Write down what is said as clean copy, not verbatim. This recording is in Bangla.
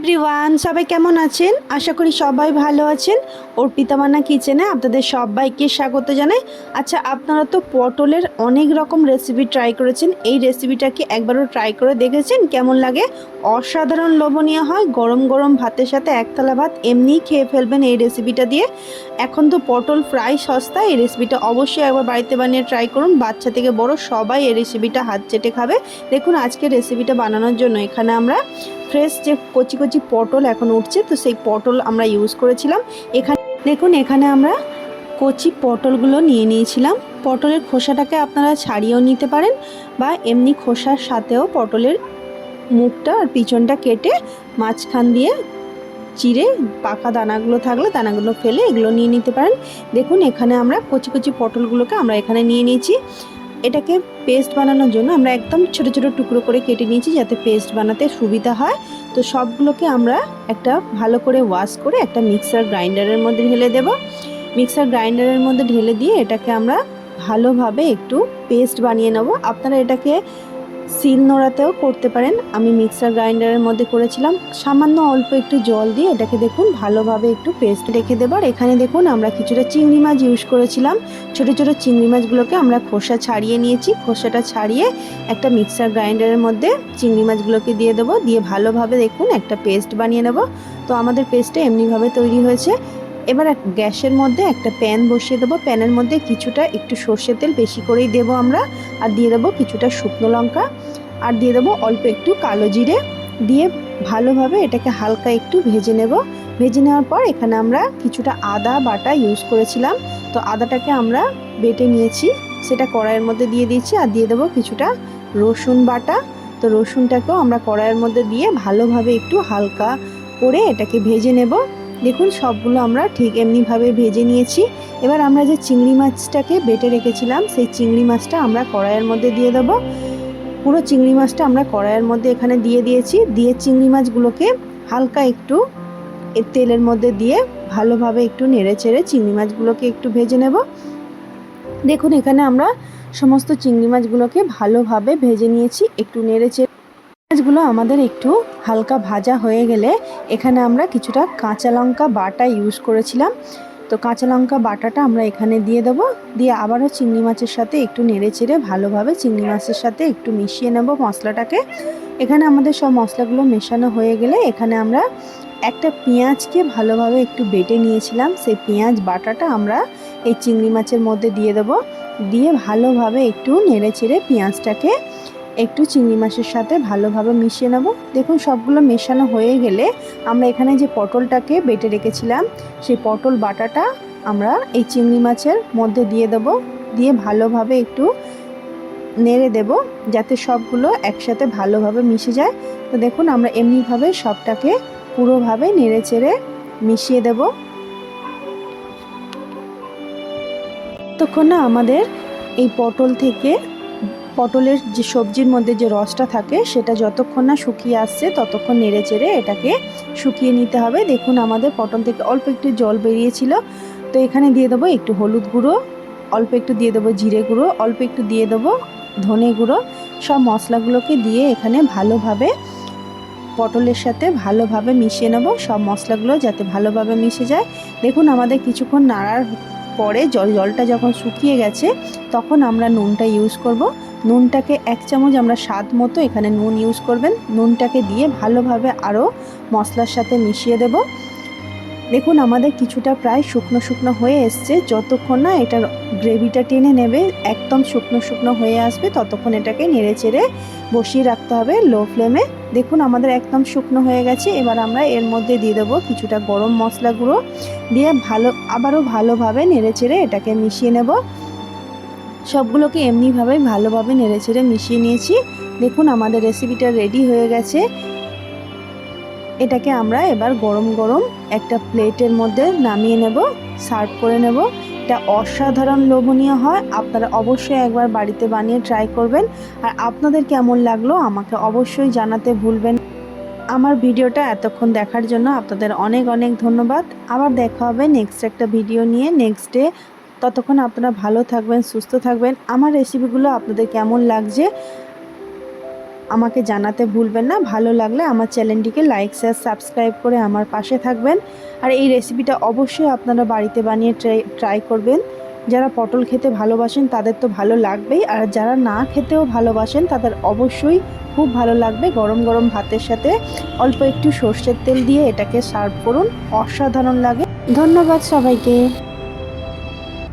এভরিওয়ান, সবাই কেমন আছেন? আশা করি সবাই ভালো আছেন। অর্পিতা মান্না কিচেনে আপনাদের সবাইকে স্বাগত জানাই। আচ্ছা, আপনারা তো পটলের অনেক রকম রেসিপি ট্রাই করেছেন। এই রেসিপিটা কি একবারও ট্রাই করে দেখেছেন? কেমন লাগে? অসাধারণ লোভনীয় হয়। গরম গরম ভাতের সাথে এক থালা ভাত এমনিই খেয়ে ফেলবেন এই রেসিপিটা দিয়ে। এখন তো পটল ফ্রাই সস্তা, এই রেসিপিটা অবশ্যই একবার বাড়িতে বানিয়ে ট্রাই করুন। বাচ্চা থেকে বড় সবাই এই রেসিপিটা হাত চেটে খাবে। দেখুন, আজকে রেসিপিটা বানানোর জন্য এখানে আমরা ফ্রেশ যে কচি কচি পটল এখন উঠছে, তো সেই পটল আমরা ইউজ করেছিলাম। এখানে দেখুন, এখানে আমরা কচি পটলগুলো নিয়ে নিয়েছিলাম। পটলের খোসাটাকে আপনারা ছাড়িয়েও নিতে পারেন, বা এমনি খোসার সাথেও পটলের মুখটা আর পিছনটা কেটে মাঝখান দিয়ে চিড়ে পাকা দানাগুলো থাকলে দানাগুলো ফেলে এগুলো নিয়ে নিতে পারেন। দেখুন, এখানে আমরা কচি কচি পটলগুলোকে আমরা এখানে নিয়ে নিয়েছি। এটাকে পেস্ট বানানোর জন্য আমরা একদম ছোট ছোট টুকরো করে কেটে নিয়েছি, যাতে পেস্ট বানাতে সুবিধা হয়। তো সবগুলোকে আমরা একটা ভালো করে ওয়াশ করে একটা মিক্সার গ্রাইন্ডারের মধ্যে ঢেলে দেব। মিক্সার গ্রাইন্ডারের মধ্যে ঢেলে দিয়ে এটাকে আমরা ভালোভাবে একটু পেস্ট বানিয়ে নেব। আপনারা এটাকে শিল নোড়াতেও করতে পারেন। আমি মিক্সার গ্রাইন্ডারের মধ্যে করেছিলাম। সামান্য অল্প একটু জল দিয়ে এটাকে দেখুন ভালোভাবে একটু পেস্ট রেখে দেবার। এখানে দেখুন আমরা কিছুটা চিংড়ি মাছ ইউজ করেছিলাম। ছোট ছোট চিংড়ি মাছগুলোকে আমরা খোসা ছাড়িয়ে নিয়েছি। খোসাটা ছাড়িয়ে একটা মিক্সার গ্রাইন্ডারের মধ্যে চিংড়ি মাছগুলোকে দিয়ে দেবো। দিয়ে ভালোভাবে দেখুন একটা পেস্ট বানিয়ে নেব। তো আমাদের পেস্টটা এমনিভাবে তৈরি হয়েছে। এবার গ্যাসের মধ্যে একটা প্যান বসিয়ে দেবো। প্যানের মধ্যে কিছুটা একটু সর্ষের তেল বেশি করেই দেবো আমরা, আর দিয়ে দেবো কিছুটা শুকনো লঙ্কা, আর দিয়ে দেবো অল্প একটু কালো জিরে। দিয়ে ভালোভাবে এটাকে হালকা একটু ভেজে নেব। ভেজে নেওয়ার পর এখানে আমরা কিছুটা আদা বাটা ইউজ করেছিলাম, তো আদাটাকে আমরা বেটে নিয়েছি, সেটা কড়াইয়ের মধ্যে দিয়ে দিয়েছি। আর দিয়ে দেবো কিছুটা রসুন বাটা। তো রসুনটাকেও আমরা কড়াইয়ের মধ্যে দিয়ে ভালোভাবে একটু হালকা করে এটাকে ভেজে নেব। দেখুন, সবগুলো আমরা ঠিক এমনিভাবে ভেজে নিয়েছি। এবার আমরা যে চিংড়ি মাছটাকে বেটে রেখেছিলাম, সেই চিংড়ি মাছটা আমরা কড়াইয়ের মধ্যে দিয়ে দেবো। পুরো চিংড়ি মাছটা আমরা কড়াইয়ের মধ্যে এখানে দিয়ে দিয়েছি। দিয়ে চিংড়ি মাছগুলোকে হালকা একটু তেলের মধ্যে দিয়ে ভালোভাবে একটু নেড়ে চেড়ে চিংড়ি মাছগুলোকে একটু ভেজে নেব। দেখুন, এখানে আমরা সমস্ত চিংড়ি মাছগুলোকে ভালোভাবে ভেজে নিয়েছি, একটু নেড়ে চেড়ে। মাছগুলো আমাদের একটু হালকা ভাজা হয়ে গেলে এখানে আমরা কিছুটা কাঁচা লঙ্কা বাটা ইউজ করেছিলাম। তো কাঁচা লঙ্কা বাটাটা আমরা এখানে দিয়ে দেবো। দিয়ে আবারও চিংড়ি মাছের সাথে একটু নেড়ে চেড়ে ভালোভাবে চিংড়ি মাছের সাথে একটু মিশিয়ে নেব মশলাটাকে। এখানে আমাদের সব মশলাগুলো মেশানো হয়ে গেলে এখানে আমরা একটা পেঁয়াজকে ভালোভাবে একটু বেটে নিয়েছিলাম, সেই পেঁয়াজ বাটাটা আমরা এই চিংড়ি মাছের মধ্যে দিয়ে দেবো। দিয়ে ভালোভাবে একটু নেড়ে চেড়ে পেঁয়াজটাকে একটু চিংড়ি মাছের সাথে ভালোভাবে মিশিয়ে নেব। দেখুন, সবগুলো মেশানো হয়ে গেলে আমরা এখানে যে পটলটাকে বেটে রেখেছিলাম, সেই পটল বাটাটা আমরা এই চিংড়ি মাছের মধ্যে দিয়ে দেব। দিয়ে ভালোভাবে একটু নেড়ে দেব, যাতে সবগুলো একসাথে ভালোভাবে মিশে যায়। তো দেখুন, আমরা এমনিভাবে সবটাকে পুরোভাবে নেড়ে চেড়ে মিশিয়ে দেব। ততক্ষণ না আমাদের এই পটলের যে সবজির মধ্যে যে রসটা থাকে সেটা যতক্ষণ না শুকিয়ে আসছে ততক্ষণ নেড়ে চেড়ে এটাকে শুকিয়ে নিতে হবে। দেখুন, আমাদের পটল থেকে অল্প একটু জল বেরিয়েছিল। তো এখানে দিয়ে দেবো একটু হলুদ গুঁড়ো, অল্প একটু দিয়ে দেবো জিরে গুঁড়ো, অল্প একটু দিয়ে দেবো ধনে গুঁড়ো। সব মশলাগুলোকে দিয়ে এখানে ভালোভাবে পটলের সাথে ভালোভাবে মিশিয়ে নেব, সব মশলাগুলো যাতে ভালোভাবে মিশে যায়। দেখুন, আমাদের কিছুক্ষণ নাড়ার পরে জলটা যখন শুকিয়ে গেছে তখন আমরা নুনটা ইউজ করব। নুনটাকে 1 চামচ আমরা স্বাদ মতো এখানে নুন ইউজ করবেন। নুনটাকে দিয়ে ভালোভাবে আরও মশলার সাথে মিশিয়ে দেব। দেখুন, আমাদের কিছুটা প্রায় শুকনো শুকনো হয়ে এসছে। যতক্ষণ না এটার গ্রেভিটা টেনে নেবে, একদম শুকনো শুকনো হয়ে আসবে, ততক্ষণ এটাকে নেড়ে চেড়ে বসিয়ে রাখতে হবে লো ফ্লেমে। দেখুন, আমাদের একদম শুকনো হয়ে গেছে। এবার আমরা এর মধ্যে দিয়ে দেবো কিছুটা গরম মশলা গুঁড়ো। দিয়ে আবারও ভালোভাবে নেড়ে চেড়ে এটাকে মিশিয়ে নেব। সবগুলোকে এমনিভাবে ভালোভাবে নেড়ে চেড়ে মিশিয়ে নিয়েছি। দেখুন, আমাদের রেসিপিটা রেডি হয়ে গেছে। এটাকে আমরা এবার গরম গরম একটা প্লেটের মধ্যে নামিয়ে নেব, সার্ভ করে নেব। এটা অসাধারণ লোভনীয় হয়। আপনারা অবশ্যই একবার বাড়িতে বানিয়ে ট্রাই করবেন। আর আপনাদের কেমন লাগলো আমাকে অবশ্যই জানাতে ভুলবেন। আমার ভিডিওটা এতক্ষণ দেখার জন্য আপনাদের অনেক অনেক ধন্যবাদ। আবার দেখা হবে নেক্সট একটা ভিডিও নিয়ে নেক্সট ডে। ততক্ষণ আপনারা ভালো থাকবেন, সুস্থ থাকবেন। আমার রেসিপিগুলো আপনাদের কেমন লাগছে আমাকে জানাতে ভুলবেন না। ভালো লাগলে আমার চ্যানেলটিকে লাইক শেয়ার সাবস্ক্রাইব করে আমার পাশে থাকবেন। আর এই রেসিপিটা অবশ্যই আপনারা বাড়িতে বানিয়ে ট্রাই করবেন। যারা পটল খেতে ভালোবাসেন তাদের তো ভালো লাগবেই, আর যারা না খেতেও ভালোবাসেন তাদের অবশ্যই খুব ভালো লাগবে। গরম গরম ভাতের সাথে অল্প একটু সর্ষের তেল দিয়ে এটাকে সার্ভ করুন, অসাধারণ লাগে। ধন্যবাদ সবাইকে।